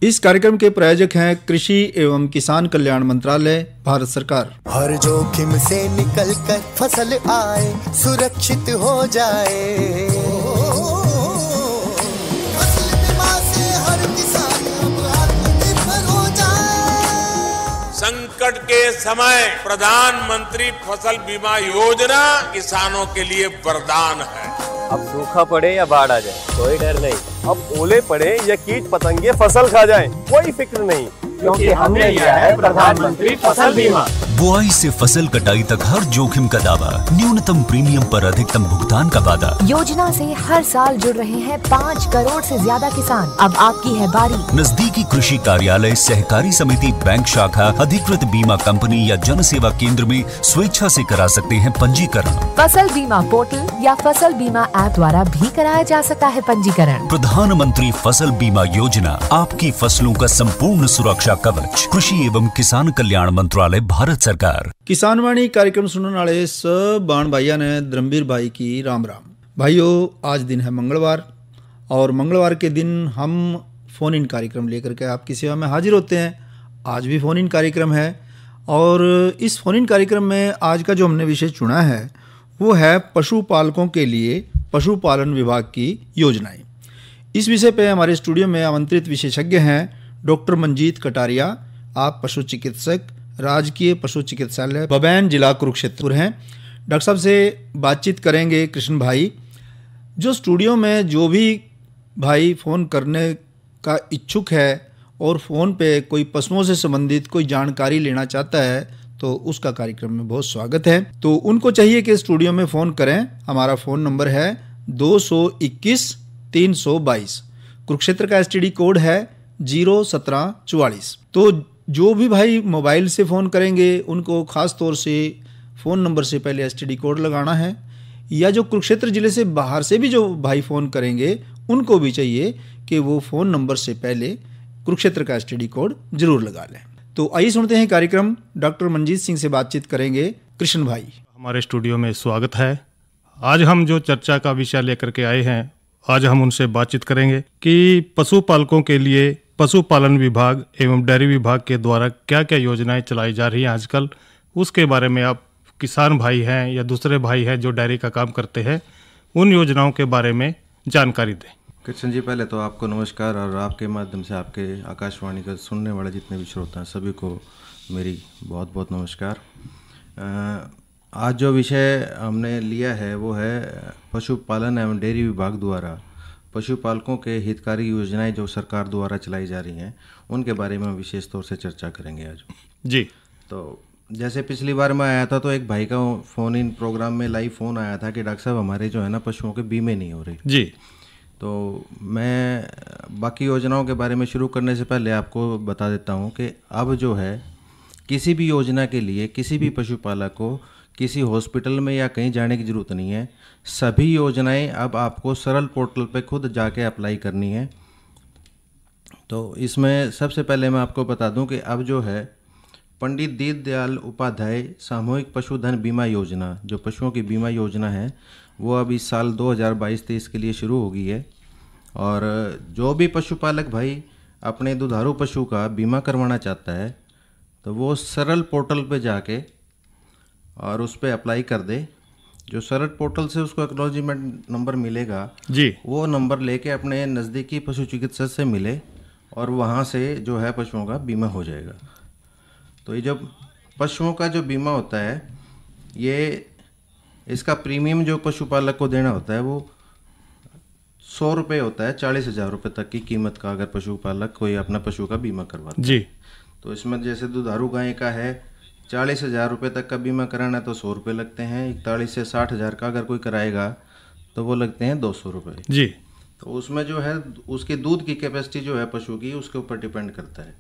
इस कार्यक्रम के प्रायोजक हैं कृषि एवं किसान कल्याण मंत्रालय, भारत सरकार। हर जोखिम से निकल कर फसल आए, सुरक्षित हो जाए। फसल बीमा से हर किसान अब आत्मनिर्भर हो जाए। संकट के समय प्रधानमंत्री फसल बीमा योजना किसानों के लिए वरदान है। अब सूखा पड़े या बाढ़ आ जाए कोई डर नहीं, अब ओले पड़े या कीट पतंगे फसल खा जाए कोई फिक्र नहीं, क्योंकि हमने लिया है प्रधानमंत्री फसल बीमा। बुआई से फसल कटाई तक हर जोखिम का दावा, न्यूनतम प्रीमियम पर अधिकतम भुगतान का वादा। योजना से हर साल जुड़ रहे हैं 5 करोड़ से ज्यादा किसान। अब आपकी है बारी। नजदीकी कृषि कार्यालय, सहकारी समिति, बैंक शाखा, अधिकृत बीमा कंपनी या जन सेवा केंद्र में स्वेच्छा से करा सकते हैं पंजीकरण। फसल बीमा पोर्टल या फसल बीमा ऐप द्वारा भी कराया जा सकता है पंजीकरण। प्रधानमंत्री फसल बीमा योजना, आपकी फसलों का संपूर्ण सुरक्षा कवच। कृषि एवं किसान कल्याण मंत्रालय, भारत सरकार। किसान वाणी कार्यक्रम सुनने वाले सब बाण भाइयों ने धर्मवीर भाई की राम राम। भाइयों, आज दिन है मंगलवार और मंगलवार के दिन हम फ़ोन इन कार्यक्रम लेकर के आपकी सेवा में हाजिर होते हैं। आज भी फ़ोन इन कार्यक्रम है और इस फ़ोन इन कार्यक्रम में आज का जो हमने विषय चुना है वो है पशुपालकों के लिए पशुपालन विभाग की योजनाएं। इस विषय पे हमारे स्टूडियो में आमंत्रित विशेषज्ञ हैं डॉक्टर मंजीत कटारिया। आप पशु चिकित्सक, राजकीय पशु चिकित्सालय बबैन, जिला कुरुक्षेत्र हैं। डॉक्टर साहब से बातचीत करेंगे कृष्ण भाई। जो स्टूडियो में जो भी भाई फ़ोन करने का इच्छुक है और फ़ोन पे कोई पशुओं से संबंधित कोई जानकारी लेना चाहता है तो उसका कार्यक्रम में बहुत स्वागत है। तो उनको चाहिए कि स्टूडियो में फ़ोन करें। हमारा फ़ोन नंबर है 221 322। कुरुक्षेत्र का STD कोड है 01744। तो जो भी भाई मोबाइल से फ़ोन करेंगे उनको ख़ास तौर से फ़ोन नंबर से पहले STD कोड लगाना है, या जो कुरुक्षेत्र ज़िले से बाहर से भी जो भाई फ़ोन करेंगे उनको भी चाहिए कि वो फ़ोन नंबर से पहले कुरुक्षेत्र का STD कोड ज़रूर लगा लें। तो आइए सुनते हैं कार्यक्रम। डॉक्टर मंजीत सिंह से बातचीत करेंगे कृष्ण भाई। हमारे स्टूडियो में स्वागत है। आज हम जो चर्चा का विषय लेकर के आए हैं, आज हम उनसे बातचीत करेंगे कि पशुपालकों के लिए पशुपालन विभाग एवं डेयरी विभाग के द्वारा क्या क्या योजनाएं चलाई जा रही हैं आजकल, उसके बारे में आप किसान भाई हैं या दूसरे भाई हैं जो डेयरी का काम करते हैं, उन योजनाओं के बारे में जानकारी दें। कृष्ण जी, पहले तो आपको नमस्कार और आपके माध्यम से आपके आकाशवाणी का सुनने वाले जितने भी श्रोता हैं सभी को मेरी बहुत बहुत नमस्कार। आज जो विषय हमने लिया है वो है पशुपालन एवं डेयरी विभाग द्वारा पशुपालकों के हितकारी योजनाएं जो सरकार द्वारा चलाई जा रही हैं उनके बारे में विशेष तौर से चर्चा करेंगे आज जी। तो जैसे पिछली बार मैं आया था तो एक भाई का फ़ोन इन प्रोग्राम में लाइव फ़ोन आया था कि डॉक्टर साहब हमारे जो है ना पशुओं के बीमे नहीं हो रहे जी। तो मैं बाकी योजनाओं के बारे में शुरू करने से पहले आपको बता देता हूं कि अब जो है किसी भी योजना के लिए किसी भी पशुपालक को किसी हॉस्पिटल में या कहीं जाने की ज़रूरत नहीं है। सभी योजनाएं अब आपको सरल पोर्टल पे खुद जाके अप्लाई करनी है। तो इसमें सबसे पहले मैं आपको बता दूं कि अब जो है पंडित दीनदयाल उपाध्याय सामूहिक पशुधन बीमा योजना, जो पशुओं की बीमा योजना है, वो अब इस साल 2022-23 के लिए शुरू हो गई है। और जो भी पशुपालक भाई अपने दुधारू पशु का बीमा करवाना चाहता है तो वो सरल पोर्टल पे जाके और उस पर अप्लाई कर दे। जो सरल पोर्टल से उसको एक्नॉलेजमेंट नंबर मिलेगा जी, वो नंबर लेके अपने नज़दीकी पशु चिकित्सक से मिले और वहाँ से जो है पशुओं का बीमा हो जाएगा। तो ये जब पशुओं का जो बीमा होता है, ये इसका प्रीमियम जो पशुपालक को देना होता है वो 100 रुपये होता है। 40,000 रुपये तक की कीमत का अगर पशुपालक कोई अपना पशु का बीमा करवाता है जी। तो इसमें जैसे दुधारू गाय का है 40,000 रुपये तक का बीमा कराना है तो 100 रुपये लगते हैं। 41 से 60,000 का अगर कोई कराएगा तो वो लगते हैं 200 रुपये जी। तो उसमें जो है उसकी दूध की कैपेसिटी जो है पशु की उसके ऊपर डिपेंड करता है।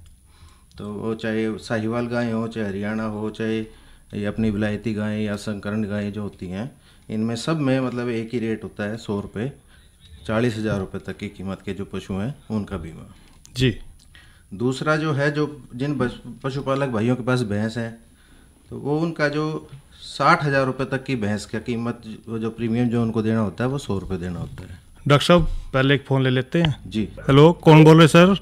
तो वो चाहे साहिवाल गाय हो, चाहे हरियाणा हो, चाहे ये अपनी विलायती गाय या संकरण गाय जो होती हैं, इनमें सब में मतलब एक ही रेट होता है 100 रुपये। 40,000 रुपये तक की कीमत के जो पशु हैं उनका बीमा जी। दूसरा जो है, जो जिन पशुपालक भाइयों के पास भैंस है तो वो उनका जो 60,000 रुपये तक की भैंस का कीमत जो प्रीमियम जो उनको देना होता है वो 100 रुपये देना होता है। डॉक्टर साहब पहले एक फ़ोन ले लेते हैं जी। हेलो, कौन बोल रहे सर?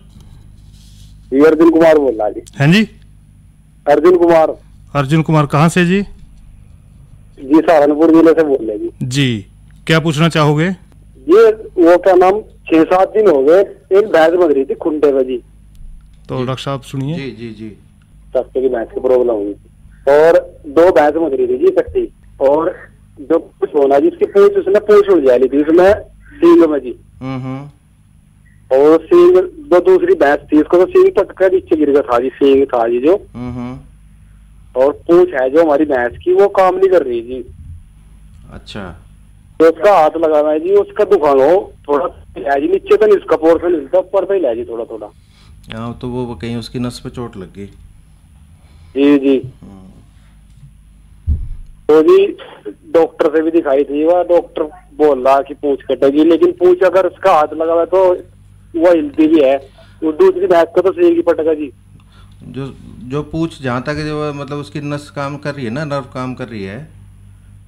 जी अर्जुन कुमार बोल रहा जी। हैं जी? अर्जुन कुमार। अर्जुन कुमार कहाँ से जी? जी सहारनपुर जिले से बोल रहे जी। जी, क्या पूछना चाहोगे? ये वो क्या नाम 6-7 दिन हो गए, एक भैंस बन रही थी खुंटे में जी। तो डॉक्टर साहब सुनिए। जी जी जी। सस्ते की भैंस की प्रॉब्लम हुई थी और 2 भैंस बन रही थी जी इकट्ठी, और जो कुछ होना जी उसकी पूंछ, उसने पूंछ उड़ जाली थी उसमें सींग में जी। और सींग जो दूसरी भैंस थी उसको तो सींग पटका नीचे गिर गया था जी, सींग था जी जो। और पूंछ है जो हमारी भैंस की वो काम नहीं कर रही जी। अच्छा। तो उसका हाथ लगाना है जी, उसका दुखान हो थोड़ा है जी, नीचे तो नहीं उसका पोर्शन मिलता, ऊपर पे ही जी थोड़ा थोड़ा। हाँ, तो वो कहीं उसकी नस पे चोट लग गई। जी जी। तो जी डॉक्टर से भी दिखाई थी, वह डॉक्टर बोल रहा कि पूंछ कटेगी, लेकिन पूंछ अगर उसका हाथ लगा हुआ तो वो हिलती भी है, वो दूसरी भैंस को तो सींग ही पटेगा जी। जो पूंछ जहाँ तक जो मतलब उसकी नस काम कर रही है ना, नर्व काम कर रही है।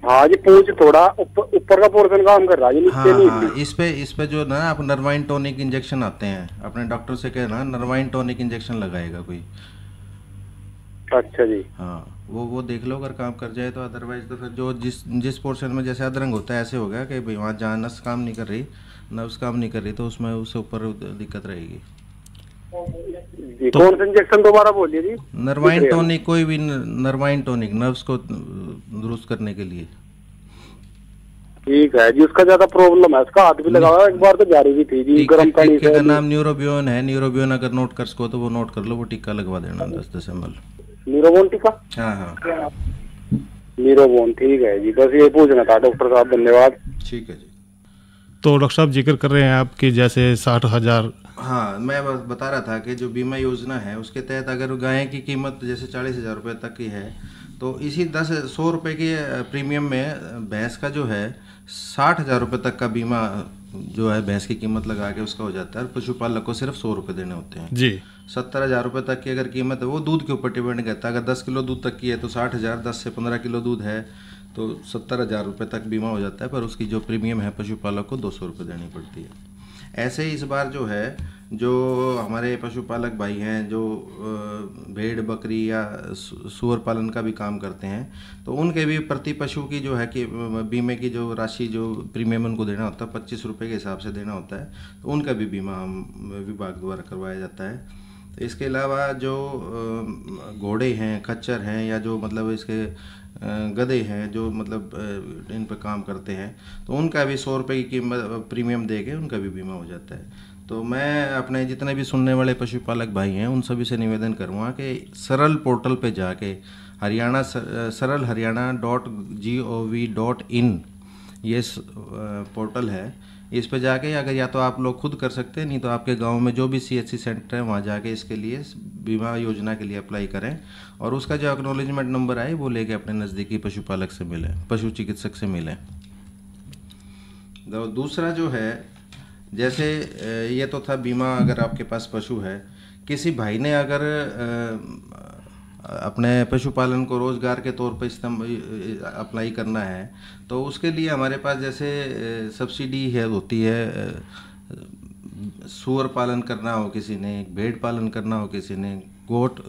हाँ जी, पूंछ थोड़ा ऊपर का पोर्शन काम कर रहा है, नीचे नहीं। हाँ, इस पे जो ना आप नर्वाइन टॉनिक इंजेक्शन आते हैं, अपने डॉक्टर से कहना नर्वाइन टॉनिक इंजेक्शन लगाएगा कोई। अच्छा जी। हाँ, वो देख लो अगर काम कर जाए तो, अदरवाइज तो फिर जो जिस पोर्शन में जैसे अधरंग होता है ऐसे हो गया कि भाई वहाँ जहाँ नस काम नहीं कर रही, नर्व्स काम नहीं कर रही, तो उसमें उससे ऊपर दिक्कत रहेगी। तो कौन सा इंजेक्शन दोबारा बोलिए जी? नर्वाइन टॉनिक, कोई भी नर्वाइन टॉनिक, नर्व्स को दुरुस्त करने के लिए। ठीक है जी। उसका ज्यादा प्रॉब्लम है, उसका हाथ भी लगा हुआ है, एक बार तो जारी भी थी जी गर्म पानी से। का नाम न्यूरोबियोन है, न्यूरोबियोन अगर नोट कर सको तो वो नोट कर लो, वो टीका लगवा देना 10 ml। न्यूरोबोन टीका? हाँ हाँ, न्यूरोबोन। ठीक है जी, बस ये पूछना था डॉक्टर साहब, धन्यवाद। ठीक है जी। तो डॉक्टर साहब जिक्र कर रहे हैं आपकी जैसे 60,000। हाँ, मैं बता रहा था कि जो बीमा योजना है उसके तहत अगर गाय की कीमत जैसे 40,000 रुपये तक की है, तो इसी 100 रुपये के प्रीमियम में भैंस का जो है 60,000 रुपये तक का बीमा जो है भैंस की कीमत लगा के उसका हो जाता है। पशुपालक को सिर्फ 100 रुपये देने होते हैं जी। 70,000 रुपये तक की अगर कीमत है, वो दूध के ऊपर डिपेंड करता है। अगर 10 किलो दूध तक की है तो 60,000, 10 से 15 किलो दूध है तो 70,000 रुपये तक बीमा हो जाता है, पर उसकी जो प्रीमियम है पशुपालक को 200 रुपये देनी पड़ती है। ऐसे ही इस बार जो है, जो हमारे पशुपालक भाई हैं जो भेड़ बकरी या सूअर पालन का भी काम करते हैं, तो उनके भी प्रति पशु की जो है कि बीमे की जो राशि, जो प्रीमियम उनको देना होता है 25 रुपये के हिसाब से देना होता है, तो उनका भी बीमा विभाग द्वारा करवाया जाता है। तो इसके अलावा जो घोड़े हैं, खच्चर हैं, या जो मतलब इसके गधे हैं जो मतलब इन पर काम करते हैं, तो उनका भी 100 रुपये की कीमत प्रीमियम दे के उनका भी बीमा हो जाता है। तो मैं अपने जितने भी सुनने वाले पशुपालक भाई हैं उन सभी से निवेदन करूँगा कि सरल पोर्टल पे जाके हरियाणा सरल हरियाणा.gov.in ये पोर्टल है, इस पे जाके अगर या तो आप लोग खुद कर सकते हैं, नहीं तो आपके गांव में जो भी CHC सेंटर है वहाँ जाके इसके लिए बीमा योजना के लिए अप्लाई करें, और उसका जो एक्नॉलेजमेंट नंबर आए वो लेके अपने नज़दीकी पशुपालक से मिलें, पशु चिकित्सक से मिलें। तो दूसरा जो है, जैसे ये तो था बीमा, अगर आपके पास पशु है, किसी भाई ने अगर अपने पशुपालन को रोज़गार के तौर पर अप्लाई करना है, तो उसके लिए हमारे पास जैसे सब्सिडी है होती है, सूअर पालन करना हो किसी ने, भेड़ पालन करना हो किसी ने, गोट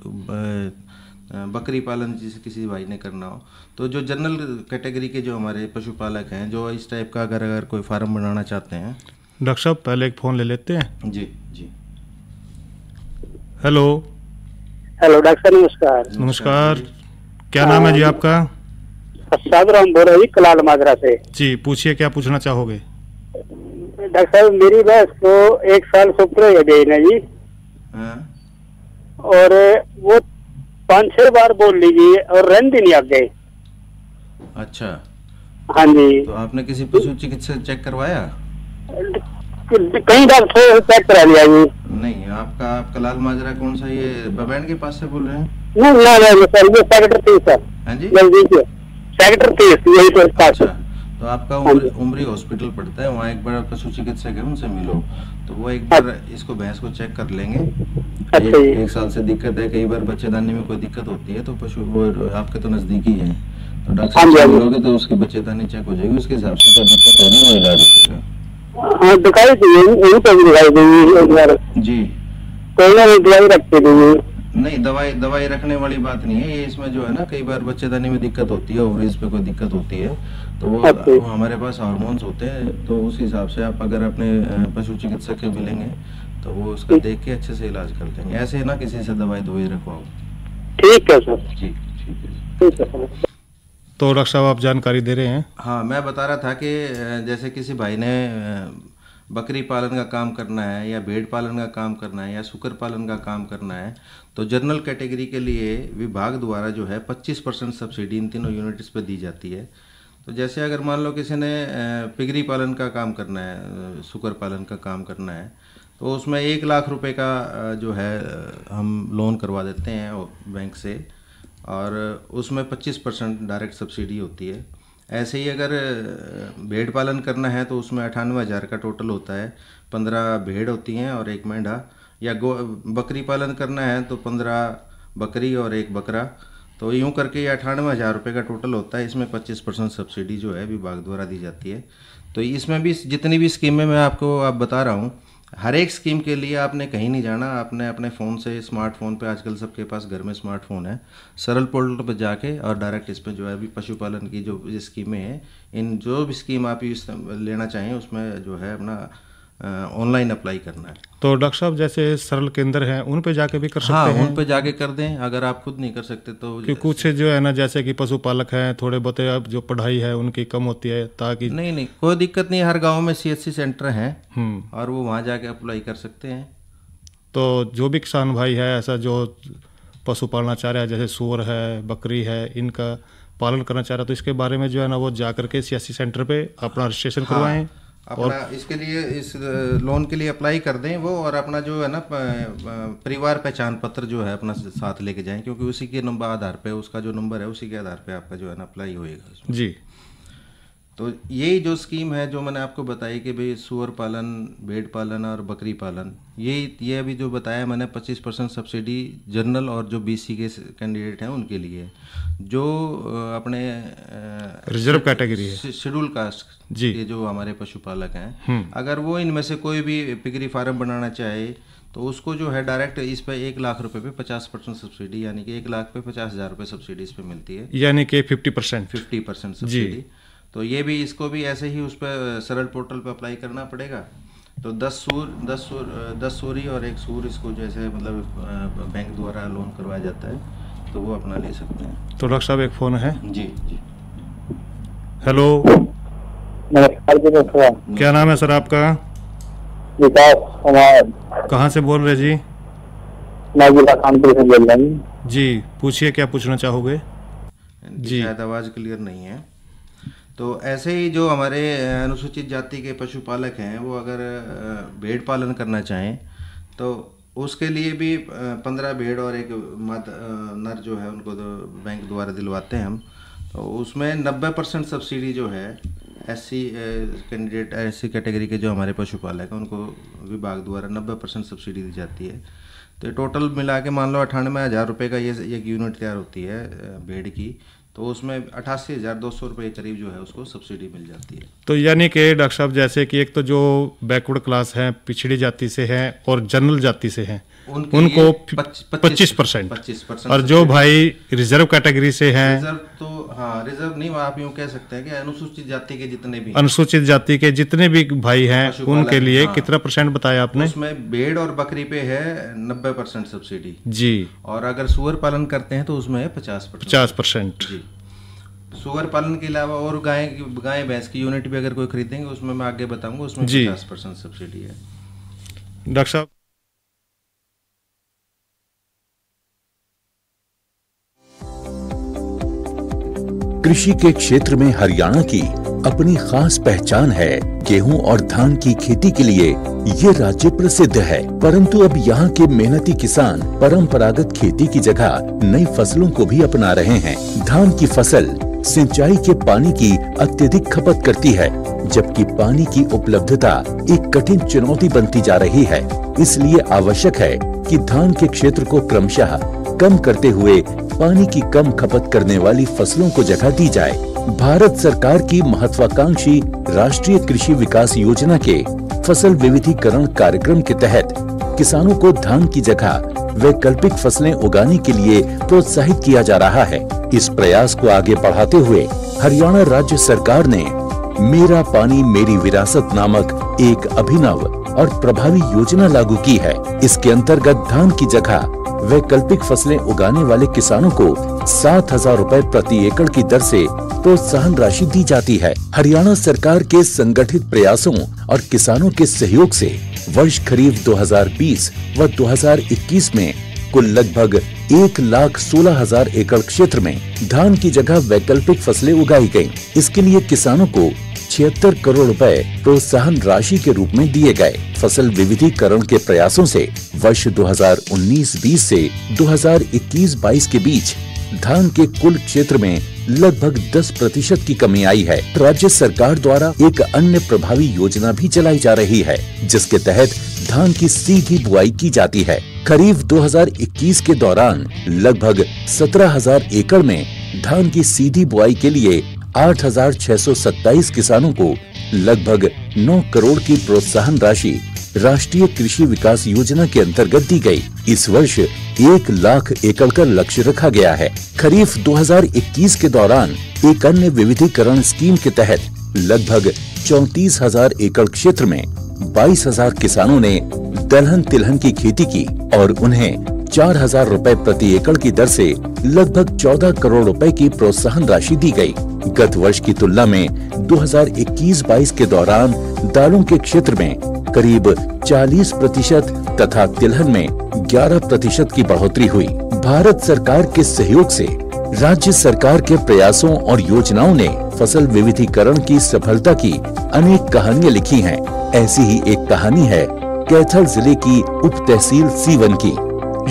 बकरी पालन जिसे किसी भाई ने करना हो, तो जो जनरल कैटेगरी के जो हमारे पशुपालक हैं जो इस टाइप का अगर कोई फार्म बनाना चाहते हैं। डॉक्टर साहब पहले एक फ़ोन ले लेते हैं। जी जी। हेलो डॉक्टर साहब, नमस्कार। नमस्कार, क्या नाम है जी आपका? राम बोल रहे जी, कलाल माजरा से। जी, पूछिए क्या पूछना चाहोगे? डॉक्टर साहब, मेरी भैंस को 1 साल से ऊपर हो गई ना जी। और वो 5-6 बार बोल लीजिए और रन भी नहीं आ गए। अच्छा। हाँ जी। तो आपने किसी पशु चिकित्सक चेक करवाया? कई डॉक्टर चेक करा लिया जी। नहीं, आपका कलाल माजरा कौन सा, ये बबैन के पास से बोल रहे हैं? नहीं सर, ये सेक्टर 30 सर। हाँ जी, नजदीक सेक्टर 30 यही तो पास। अच्छा, तो आपका उमरी हॉस्पिटल पड़ता है, वहाँ एक बार पशु चिकित्सक है, उनसे मिलो, तो वो एक बार इसको भैंस को चेक कर लेंगे। अच्छा, 1 साल से दिक्कत है, कई बार बच्चेदानी में कोई दिक्कत होती है, तो पशु वो आपके तो नजदीकी है, तो डॉक्टर से मिलोगे तो उसकी बच्चेदानी चेक हो जाएगी, उसके हिसाब से जो दिक्कत होगी वो इलाज हो जाएगा। हाँ, दिखाई थी, यही तो दिखाई देगी एक बार जी। तो दवाई रखते थे। नहीं, दवाई रखने वाली बात नहीं है ये। इसमें जो है ना, कई बार बच्चेदानी में दिक्कत होती है, ओवरीज पे कोई दिक्कत होती है, तो वो हमारे पास हार्मोन्स होते हैं, तो उस हिसाब से आप अगर अपने पशु चिकित्सक के मिलेंगे तो वो उसका देख के अच्छे से इलाज कर देंगे। ऐसे ना किसी से दवाई रखवाओ। ठीक है सर। जी ठीक है। ठीक है सर। तो डॉक्टर साहब आप जानकारी दे रहे हैं। हाँ, मैं बता रहा था कि जैसे किसी भाई ने बकरी पालन का काम करना है, या भेड़ पालन का काम करना है, या सुकर पालन का काम करना है, तो जनरल कैटेगरी के लिए विभाग द्वारा जो है 25% सब्सिडी इन तीनों यूनिट्स पर दी जाती है। तो जैसे अगर मान लो किसी ने पिगरी पालन का काम करना है, सुकर पालन का काम करना है, तो उसमें 1 लाख रुपए का जो है हम लोन करवा देते हैं बैंक से, और उसमें 25% डायरेक्ट सब्सिडी होती है। ऐसे ही अगर भेड़ पालन करना है तो उसमें 98,000 का टोटल होता है। 15 भेड़ होती हैं और 1 मेंढा। या बकरी पालन करना है तो 15 बकरी और 1 बकरा, तो यूँ करके 98,000 रुपये का टोटल होता है। इसमें 25% सब्सिडी जो है विभाग द्वारा दी जाती है। तो इसमें भी जितनी भी स्कीमें मैं आपको बता रहा हूँ, हर एक स्कीम के लिए आपने कहीं नहीं जाना, आपने अपने फ़ोन से, स्मार्टफोन पे, आजकल सबके पास घर में स्मार्टफोन है, सरल पोर्टल पर जाके और डायरेक्ट इस पर जो है अभी पशुपालन की जो स्कीमें हैं, इन जो भी स्कीम आप लेना चाहें उसमें जो है अपना ऑनलाइन अप्लाई करना है। तो डॉक्टर साहब जैसे सरल केंद्र हैं उन पे जाके भी कर सकते हैं? हाँ, उन पे जाके कर दें, अगर आप खुद नहीं कर सकते तो। कि कुछ जो है ना, जैसे कि पशुपालक हैं, थोड़े बहुत अब जो पढ़ाई है उनकी कम होती है, ताकि नहीं कोई दिक्कत नहीं, हर गांव में CHC सेंटर हैं और वो वहाँ जाके अप्लाई कर सकते हैं। तो जो भी किसान भाई है ऐसा जो पशु पालना चाह रहा है, जैसे सूअर है, बकरी है, इनका पालन करना चाह रहा है, तो इसके बारे में जो है ना वो जा करके CHC सेंटर पे अपना रजिस्ट्रेशन करवाएं और इसके लिए, इस लोन के लिए अप्लाई कर दें वो, और अपना जो है ना परिवार पहचान पत्र जो है अपना साथ लेके जाएं, क्योंकि उसी के नंबर आधार पे, उसका जो नंबर है उसी के आधार पे आपका जो है ना अप्लाई होएगा उसमें। जी। तो यही जो स्कीम है जो मैंने आपको बताई कि भाई सूअर पालन, भेड़ पालन और बकरी पालन, ये अभी जो बताया मैंने 25% सब्सिडी जनरल और जो BC के कैंडिडेट हैं उनके लिए, जो अपने रिजर्व कैटेगरी है, शेड्यूल कास्ट जी, ये जो हमारे पशुपालक हैं, अगर वो इनमें से कोई भी पिगरी फार्म बनाना चाहे तो उसको जो है डायरेक्ट इस पे 1 लाख रुपए पे 50% सब्सिडी, यानी कि 1 लाख पे 50,000 रुपये सब्सिडी इस पे मिलती है, यानी कि 50% सब्सिडी। तो ये भी, इसको भी ऐसे ही उस पर सरल पोर्टल पे अप्लाई करना पड़ेगा। तो 10 सूरी और 1 सूर, इसको जैसे मतलब बैंक द्वारा लोन करवाया जाता है तो वो अपना ले सकते हैं। तो डॉक्टर साहब एक फ़ोन है। जी। हेलो, नमस्कार जी। डॉक्टर, क्या नाम है सर आपका? विकास कुमार। कहाँ से बोल रहे जी? मैं जिला कानपुर से बोल रहा हूँ जी। पूछिए, क्या पूछना चाहोगे? जी, शायद आवाज़ क्लियर नहीं है। तो ऐसे ही जो हमारे अनुसूचित जाति के पशुपालक हैं, वो अगर भेड़ पालन करना चाहें तो उसके लिए भी 15 भेड़ और 1 नर जो है उनको तो बैंक द्वारा दिलवाते हैं हम। तो उसमें 90% सब्सिडी जो है SC कैंडिडेट, SC कैटेगरी के जो हमारे पशुपालक हैं उनको विभाग द्वारा 90% सब्सिडी दी जाती है। तो टोटल मिला के मान लो 98,000 रुपये का ये एक यूनिट तैयार होती है भेड़ की, तो उसमें 88,200 रुपये करीब जो है उसको सब्सिडी मिल जाती है। तो यानी कि डॉक्टर साहब जैसे कि एक तो जो बैकवर्ड क्लास हैं, पिछड़ी जाति से हैं और जनरल जाति से हैं, उनको 25%, और जो भाई रिजर्व कैटेगरी से हैं, रिजर्व तो हाँ, रिजर्व नहीं, आप यूँ कह सकते हैं कि अनुसूचित जाति के जितने भी भाई हैं उनके लिए हाँ, कितना % बताया आपने? उसमें भेड़ और बकरी पे है 90% सब्सिडी जी, और अगर सूअर पालन करते हैं तो उसमें है 50%। जी। सूअर पालन के अलावा और गाय भैंस की यूनिट भी अगर कोई खरीदेंगे उसमें मैं आगे बताऊंगा, उसमें 50% सब्सिडी है। डॉक्टर साहब, कृषि के क्षेत्र में हरियाणा की अपनी खास पहचान है। गेहूं और धान की खेती के लिए ये राज्य प्रसिद्ध है, परंतु अब यहाँ के मेहनती किसान परंपरागत खेती की जगह नई फसलों को भी अपना रहे हैं। धान की फसल सिंचाई के पानी की अत्यधिक खपत करती है, जबकि पानी की उपलब्धता एक कठिन चुनौती बनती जा रही है। इसलिए आवश्यक है कि धान के क्षेत्र को क्रमशः कम करते हुए पानी की कम खपत करने वाली फसलों को जगह दी जाए। भारत सरकार की महत्वाकांक्षी राष्ट्रीय कृषि विकास योजना के फसल विविधीकरण कार्यक्रम के तहत किसानों को धान की जगह वैकल्पिक फसलें उगाने के लिए प्रोत्साहित किया जा रहा है। इस प्रयास को आगे बढ़ाते हुए हरियाणा राज्य सरकार ने मेरा पानी मेरी विरासत नामक एक अभिनव और प्रभावी योजना लागू की है। इसके अंतर्गत धान की जगह वैकल्पिक फसलें उगाने वाले किसानों को 7,000 रुपए प्रति एकड़ की दर से प्रोत्साहन राशि दी जाती है। हरियाणा सरकार के संगठित प्रयासों और किसानों के सहयोग से वर्ष खरीफ 2020 व 2021 में कुल लगभग 1,16,000 एकड़ क्षेत्र में धान की जगह वैकल्पिक फसलें उगाई गयी। इसके लिए किसानों को 76 करोड़ रुपए प्रोत्साहन राशि के रूप में दिए गए। फसल विविधीकरण के प्रयासों से वर्ष 2019-20 से 2021-22 के बीच धान के कुल क्षेत्र में लगभग 10% की कमी आई है। राज्य सरकार द्वारा एक अन्य प्रभावी योजना भी चलाई जा रही है, जिसके तहत धान की सीधी बुआई की जाती है। खरीफ 2021 के दौरान लगभग 17,000 एकड़ में धान की सीधी बुआई के लिए 8,627 किसानों को लगभग 9 करोड़ की प्रोत्साहन राशि राष्ट्रीय कृषि विकास योजना के अंतर्गत दी गई। इस वर्ष 1 लाख एकड़ का लक्ष्य रखा गया है। खरीफ 2021 के दौरान एक अन्य विविधीकरण स्कीम के तहत लगभग 34,000 एकड़ क्षेत्र में 22,000 किसानों ने दलहन तिलहन की खेती की और उन्हें 4,000 रुपए प्रति एकड़ की दर से लगभग 14 करोड़ रुपए की प्रोत्साहन राशि दी गई। गत वर्ष की तुलना में 2021-22 के दौरान दालों के क्षेत्र में करीब 40% तथा तिलहन में 11% की बढ़ोतरी हुई। भारत सरकार के सहयोग से राज्य सरकार के प्रयासों और योजनाओं ने फसल विविधीकरण की सफलता की अनेक कहानियां लिखी हैं। ऐसी ही एक कहानी है कैथल जिले की उप तहसील सीवन की।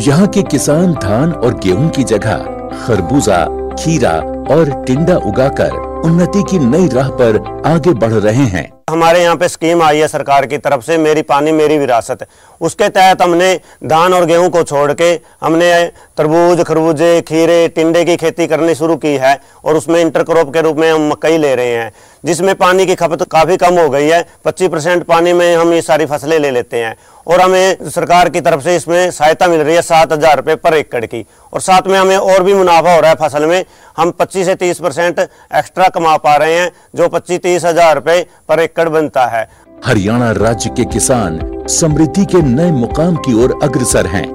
यहाँ के किसान धान और गेहूं की जगह खरबूजा, खीरा और टिंडा उगाकर उन्नति की नई राह पर आगे बढ़ रहे हैं। हमारे यहाँ पे स्कीम आई है सरकार की तरफ से, मेरी पानी मेरी विरासत। उसके तहत हमने धान और गेहूं को छोड़ के हमने तरबूज, खरबूजे, खीरे, टिंडे की खेती करनी शुरू की है और उसमें इंटरक्रॉप के रूप में हम मकई ले रहे हैं, जिसमें पानी की खपत काफ़ी कम हो गई है। 25% पानी में हम ये सारी फसलें ले लेते हैं और हमें सरकार की तरफ से इसमें सहायता मिल रही है 7,000 रुपये पर एकड़ की। और साथ में हमें और भी मुनाफा हो रहा है फसल में, हम 25 से 30% एक्स्ट्रा कमा पा रहे हैं, जो 25-30 हजार रुपये पर एकड़ बनता है। हरियाणा राज्य के किसान समृद्धि के नए मुकाम की ओर अग्रसर हैं।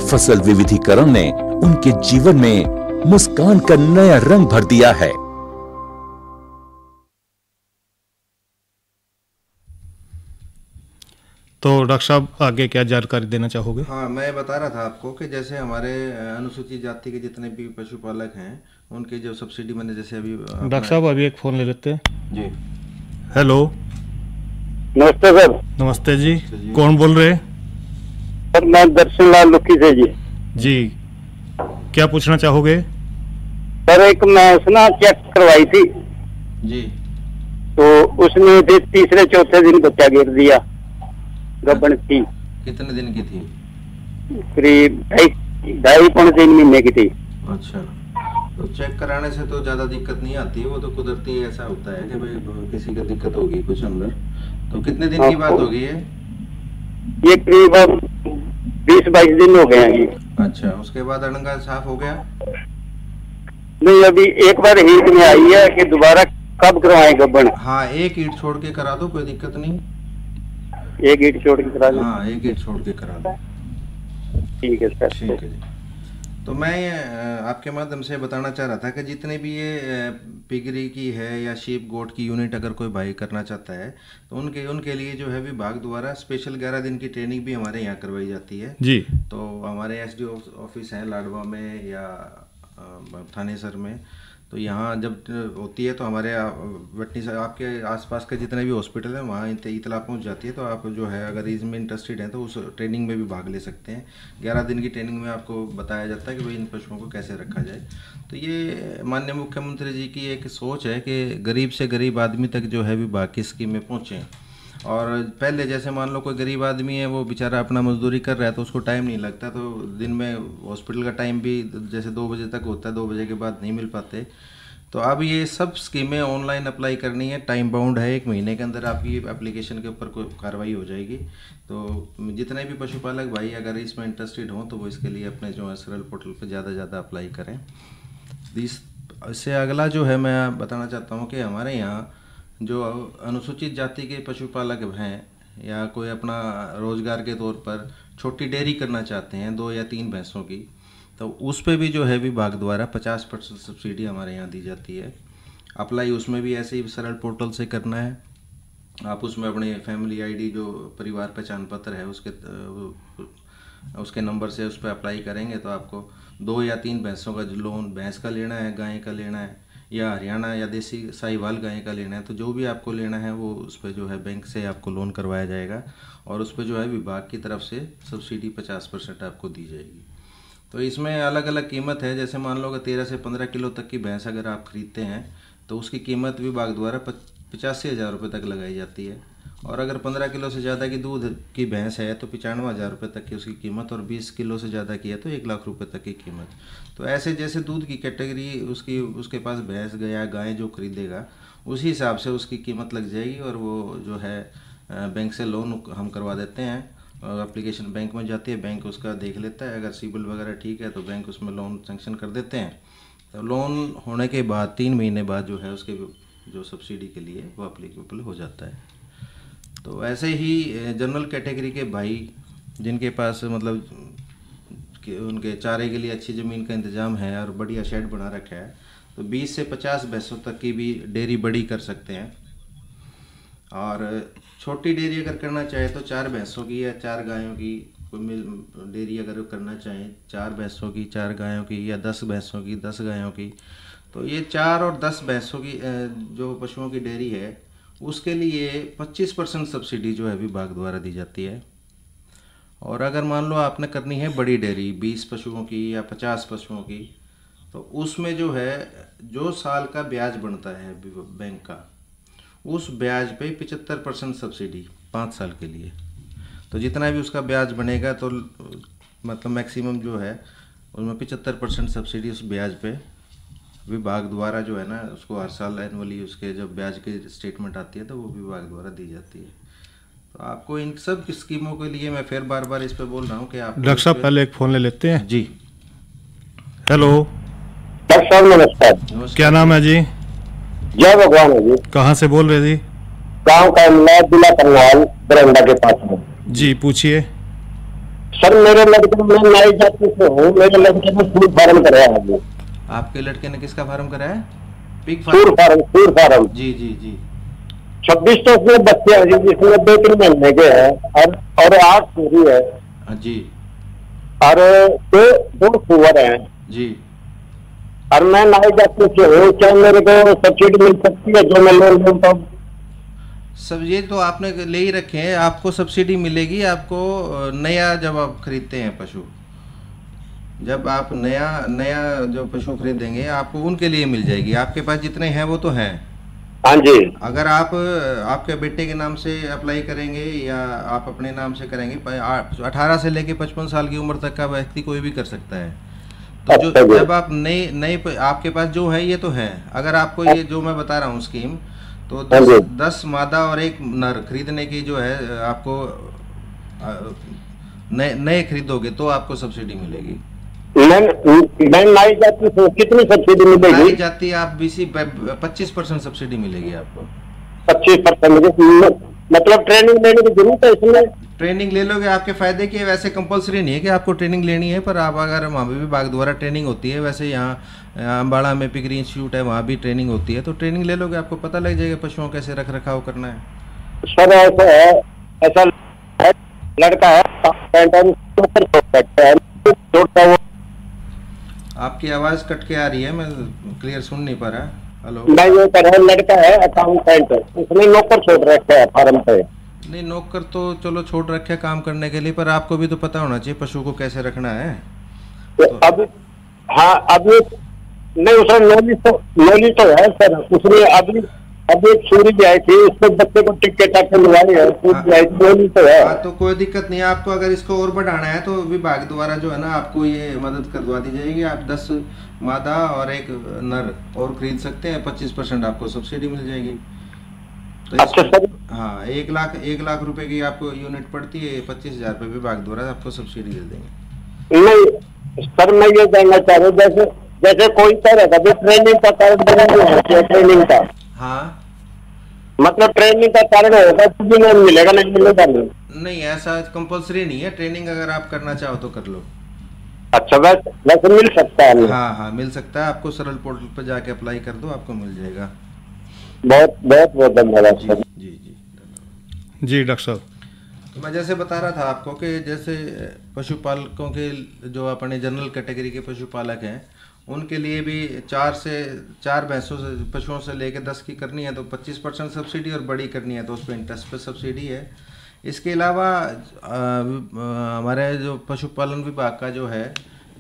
फसल विविधीकरण ने उनके जीवन में मुस्कान का नया रंग भर दिया है। तो डॉक्टर साहब आगे क्या जानकारी देना चाहोगे? हाँ, मैं बता रहा था आपको कि जैसे हमारे अनुसूचित जाति के जितने भी पशुपालक हैं उनके जो सब्सिडी मैंने जैसे अभी डॉक्टर साहब अभी एक फोन ले लेते हैं जी। हेलो, नमस्ते सर। नमस्ते जी, कौन बोल रहे हैं? सर मैं दर्शन लाल लुक्की से जी। जी, क्या पूछना चाहोगे? सर एक मैं उसना चेक करवाई थी जी, तो उसने तीसरे चौथे दिन बच्चा गिर दिया, गबन थी। कितने दिन की थी? करीब 2.5-3 महीने की थी। अच्छा, तो चेक कराने से तो ज्यादा दिक्कत नहीं आती है, वो तो कुदरती ऐसा होता है कि भाई किसी को दिक्कत होगी कुछ अंदर। तो कितने दिन की बात होगी ये करीब 20-22 दिन हो गए हैं ये। अच्छा, उसके बाद अड़ंगा साफ हो गया? नहीं, अभी एक बार हीट में आई है कि दोबारा कब करवाए गबन? हाँ, एक ईट छोड़ के करा दो, कोई दिक्कत नहीं। एक ईट छोड़ के करा दो? हाँ, एक ईट छोड़ के करा दो। ठीक है सर। ठीक है जी। तो मैं आपके माध्यम से बताना चाह रहा था कि जितने भी ये पिगरी की है या शीप गोट की यूनिट अगर कोई भाई करना चाहता है तो उनके लिए जो है विभाग द्वारा स्पेशल 11 दिन की ट्रेनिंग भी हमारे यहाँ करवाई जाती है जी। तो हमारे एसडीओ ऑफिस है लाडवा में या थानेसर में, तो यहाँ जब होती है तो हमारे वटनी से आपके आसपास के जितने भी हॉस्पिटल हैं वहाँ इतला पहुँच जाती है। तो आप जो है अगर इसमें इंटरेस्टेड हैं तो उस ट्रेनिंग में भी भाग ले सकते हैं। 11 दिन की ट्रेनिंग में आपको बताया जाता है कि भाई इन पशुओं को कैसे रखा जाए। तो ये माननीय मुख्यमंत्री जी की एक सोच है कि गरीब से गरीब आदमी तक जो है विभाग की स्कीम में पहुँचें। और पहले जैसे मान लो कोई गरीब आदमी है, वो बेचारा अपना मजदूरी कर रहा है तो उसको टाइम नहीं लगता, तो दिन में हॉस्पिटल का टाइम भी जैसे 2 बजे तक होता है, 2 बजे के बाद नहीं मिल पाते। तो अब ये सब स्कीमें ऑनलाइन अप्लाई करनी है, टाइम बाउंड है, 1 महीने के अंदर आपकी एप्लीकेशन के ऊपर कोई कार्रवाई हो जाएगी। तो जितने भी पशुपालक भाई अगर इसमें इंटरेस्टेड हों तो वो इसके लिए अपने जो है सरल पोर्टल पर ज़्यादा अप्लाई करें। इससे अगला जो है मैं बताना चाहता हूँ कि हमारे यहाँ जो अनुसूचित जाति के पशुपालक हैं या कोई अपना रोज़गार के तौर पर छोटी डेयरी करना चाहते हैं 2 या 3 भैंसों की, तो उस पे भी जो है विभाग द्वारा 50% सब्सिडी हमारे यहाँ दी जाती है। अप्लाई उसमें भी ऐसे ही सरल पोर्टल से करना है। आप उसमें अपने फैमिली आईडी जो परिवार पहचान पत्र है उसके नंबर से उस पर अप्लाई करेंगे तो आपको 2 या 3 भैंसों का जो लोन, भैंस का लेना है, गाय का लेना है या हरियाणा या देसी साहिवाल गाय का लेना है, तो जो भी आपको लेना है वो उस पर जो है बैंक से आपको लोन करवाया जाएगा और उस पर जो है विभाग की तरफ से सब्सिडी 50% आपको दी जाएगी। तो इसमें अलग अलग कीमत है। जैसे मान लो कि 13 से 15 किलो तक की भैंस अगर आप ख़रीदते हैं तो उसकी कीमत विभाग द्वारा 85,000 रुपये तक लगाई जाती है, और अगर 15 किलो से ज़्यादा की दूध की भैंस है तो 95,000 रुपये तक की उसकी कीमत, और 20 किलो से ज़्यादा की है तो 1 लाख रुपये तक की कीमत। तो ऐसे जैसे दूध की कैटेगरी उसके पास भैंस या गाय जो खरीदेगा उसी हिसाब से उसकी कीमत लग जाएगी, और वो जो है बैंक से लोन हम करवा देते हैं। और एप्लीकेशन बैंक में जाती है, बैंक उसका देख लेता है, अगर सिबिल वगैरह ठीक है तो बैंक उसमें लोन सेंक्शन कर देते हैं। तो लोन होने के बाद 3 महीने बाद जो है उसके जो सब्सिडी के लिए वो एप्लीकेबल हो जाता है। तो ऐसे ही जनरल कैटेगरी के भाई जिनके पास मतलब कि उनके चारे के लिए अच्छी ज़मीन का इंतज़ाम है और बढ़िया शेड बना रखा है, तो 20 से 50 भैंसों तक की भी डेयरी बड़ी कर सकते हैं। और छोटी डेयरी अगर करना चाहे तो 4 भैंसों की या 4 गायों की कोई डेयरी अगर करना चाहें, 4 भैंसों की 4 गायों की या 10 भैंसों की 10 गायों की, तो ये 4 और 10 भैंसों की जो पशुओं की डेयरी है उसके लिए 25% सब्सिडी जो है विभाग द्वारा दी जाती है। और अगर मान लो आपने करनी है बड़ी डेयरी 20 पशुओं की या 50 पशुओं की, तो उसमें जो है जो साल का ब्याज बनता है बैंक का, उस ब्याज पे 75% सब्सिडी 5 साल के लिए। तो जितना भी उसका ब्याज बनेगा तो मतलब मैक्सिमम जो है उसमें 75% सब्सिडी उस ब्याज पे विभाग द्वारा जो है ना उसको हर साल एनुअली उसके जब ब्याज की स्टेटमेंट आती है तो वो विभाग द्वारा दी जाती है। तो आपको इन सब स्कीमों के लिए मैं फिर बार इस पे बोल रहा हूँ कि आप डॉक्टर साहब पहले एक फ़ोन ले लेते हैं जी। हेलो डॉक्टर साहब नमस्कार। क्या नाम है जी? जय भगवान है जी। कहाँ से बोल रहे जी? गाँव का जिला करनाल बरंडा के पास में। जी पूछिए सर। मेरे लड़के में नई जाति से हूँ, मेरे लड़के ने फूड फार्म कराया है। आपके लड़के ने किसका फार्म कराया है? Pig food farm. जी जी जी। 26 तो उसमें बच्चे हैं जी, जिसमें 2-3 महीने के हैं और 8 सूरी है जी, और 2 सुअर हैं जी। और मैं नई जाति से हूँ, क्या मेरे को सब्सिडी मिल सकती है जो मैं लोन लूँ? तो सब ये तो आपने ले ही रखे हैं, आपको सब्सिडी मिलेगी। आपको नया जब आप खरीदते हैं पशु, जब आप नया जो पशु खरीदेंगे आपको उनके लिए मिल जाएगी। आपके पास जितने हैं वो तो हैं। हाँ जी। अगर आप आपके बेटे के नाम से अप्लाई करेंगे या आप अपने नाम से करेंगे, 18 से लेके 55 साल की उम्र तक का व्यक्ति कोई भी कर सकता है। तो जो जब आप नए आपके पास जो है ये तो है। अगर आपको ये जो मैं बता रहा हूँ स्कीम, तो 10 मादा और 1 नर खरीदने की जो है आपको नए खरीदोगे तो आपको सब्सिडी मिलेगी। मैं नई जाति से कितनी सब्सिडी मिलेगी? नई जाति आप 25% सब्सिडी मिलेगी आपको। 25%? मतलब ट्रेनिंग लेने की जरूरत है इसमें? ट्रेनिंग ले लोगे आपके फायदे की है। वैसे कंपलसरी नहीं है कि आपको ट्रेनिंग लेनी है, पर आप अगर वहाँ भी विभाग द्वारा ट्रेनिंग होती है, वैसे यहाँ अम्बाड़ा में पिगरी इंस्टीट्यूट है वहाँ भी ट्रेनिंग होती है, तो ट्रेनिंग ले लोगे आपको पता लग जाएगा पशुओं कैसे रख रखाव करना है। सर ऐसा है, ऐसा लड़का है आपकी आवाज कट के आ रही है, मैं क्लियर सुन नहीं पा रहा। हेलो। मैं ये कह रहा हूँ, लड़का है अकाउंटेंट, उसने नौकर छोड़ रखा है फार्म पे। नहीं, नौकर तो चलो छोड़ रखे है काम करने के लिए, पर आपको भी तो पता होना चाहिए पशु को कैसे रखना है। तो अब हाँ, अभी नहीं उसका नॉलेज तो है सर। उसने अभी अब एक सूरज आई थी, उसको बच्चे को टिक्के टाके लगाए हैं, सूरज आई थी, वो नहीं तो है। हाँ, तो कोई दिक्कत नहीं है आपको। अगर इसको और बढ़ाना है तो विभाग द्वारा जो है ना आपको ये मदद करवा दी जाएगी। आप 10 मादा और 1 नर और खरीद सकते हैं, 25% आपको सब्सिडी मिल जाएगी। तो अच्छा सर। हाँ, 1 लाख रुपए की आपको यूनिट पड़ती है, 25,000 रुपये विभाग द्वारा आपको सब्सिडी दे देंगे। नहीं सर, मैं ये जानना चाह रहा हूँ, जैसे कोई तरह का ट्रेनिंग का कारण ट्रेनिंग का, हाँ मतलब ट्रेनिंग का कारण होगा तो भी लोन मिलेगा, नहीं मिलेगा? नहीं, ऐसा कंपलसरी नहीं है। ट्रेनिंग अगर आप करना चाहो तो कर लो। अच्छा, वैसे मिल सकता है? हाँ, मिल सकता है। आपको सरल पोर्टल पर जाके अप्लाई कर दो, आपको मिल जाएगा। बहुत धन्यवाद सर। जी डॉक्टर साहब, तो मैं जैसे बता रहा था आपको कि जैसे पशुपालकों के जो अपने जनरल कैटेगरी के पशुपालक हैं, उनके लिए भी 4 भैंसों से पशुओं से लेकर 10 की करनी है तो 25% सब्सिडी, और बड़ी करनी है तो उस पर इंटरेस्ट पे सब्सिडी है। इसके अलावा हमारे जो पशुपालन विभाग का जो है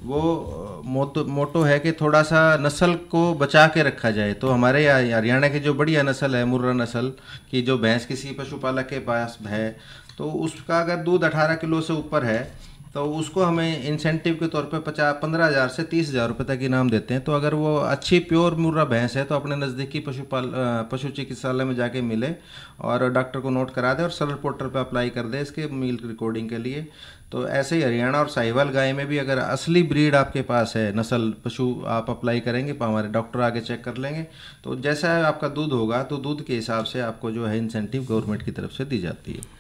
वो मोटो है कि थोड़ा सा नस्ल को बचा के रखा जाए। तो हमारे हरियाणा की जो बढ़िया नस्ल है, मुर्रा नस्ल की जो भैंस किसी पशुपालक के पास है, तो उसका अगर दूध 18 किलो से ऊपर है तो उसको हमें इंसेंटिव के तौर पे 15,000 से 30,000 रुपये तक इनाम देते हैं। तो अगर वो अच्छी प्योर मुर्रा भैंस है तो अपने नज़दीकी पशु चिकित्सालय में जाके मिले और डॉक्टर को नोट करा दे और सरल पोर्टल पे अप्लाई कर दे इसके मिल्क रिकॉर्डिंग के लिए। तो ऐसे ही हरियाणा और साहिवाल गाय में भी अगर असली ब्रीड आपके पास है, नस्ल पशु, आप अप्लाई करेंगे तो हमारे डॉक्टर आगे चेक कर लेंगे। तो जैसा आपका दूध होगा तो दूध के हिसाब से आपको जो है इंसेंटिव गवर्नमेंट की तरफ से दी जाती है।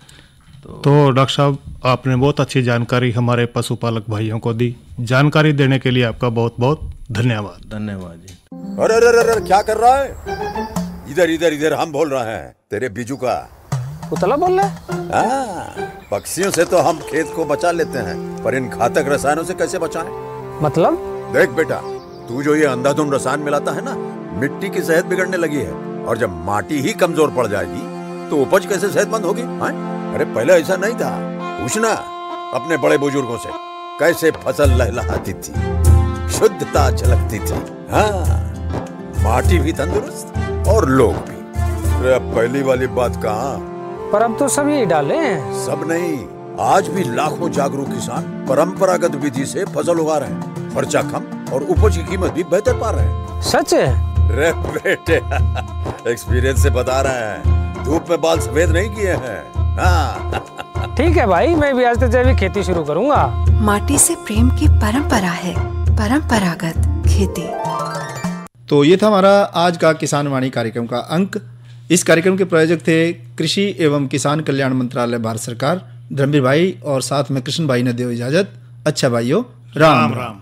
तो डॉक्टर साहब, आपने बहुत अच्छी जानकारी हमारे पशुपालक भाइयों को दी। जानकारी देने के लिए आपका बहुत बहुत धन्यवाद। धन्यवाद जी। अरे अरे अरे क्या कर रहा है? इधर इधर इधर हम बोल रहे हैं तेरे बीजू का। पुतला बोल रहा है? हाँ, पक्षियों से तो हम खेत को बचा लेते हैं, पर इन घातक रसायनों से कैसे बचाएं? मतलब? देख बेटा, तू जो ये अंधाधुंध रसायन मिलाता है ना, मिट्टी की सेहत बिगड़ने लगी है। और जब माटी ही कमजोर पड़ जाएगी तो उपज कैसे सेहतमंद होगी? अरे पहले ऐसा नहीं था। पूछना अपने बड़े बुजुर्गों से, कैसे फसल लहलहाती थी, शुद्धता झलकती थी। हाँ, माटी भी तंदुरुस्त और लोग भी। अरे अब पहली वाली बात कहाँ? पर अब तो सब यही डाले हैं। सब नहीं, आज भी लाखों जागरूक किसान परंपरागत विधि से फसल उगा रहे हैं। खर्चा कम और उपज की कीमत भी बेहतर पा रहे हैं। सच है? रे बेटे, एक्सपीरियंस से बता रहे हैं, धूप में बाल सफेद नहीं किए हैं। हाँ। ठीक है भाई, मैं भी आज से जैविक खेती शुरू करूंगा। माटी से प्रेम की परंपरा है, परंपरागत खेती। तो ये था हमारा आज का किसान वाणी कार्यक्रम का अंक। इस कार्यक्रम के प्रायोजक थे कृषि एवं किसान कल्याण मंत्रालय, भारत सरकार। धर्मवीर भाई और साथ में कृष्ण भाई ने दो इजाजत। अच्छा भाइयों, राम राम।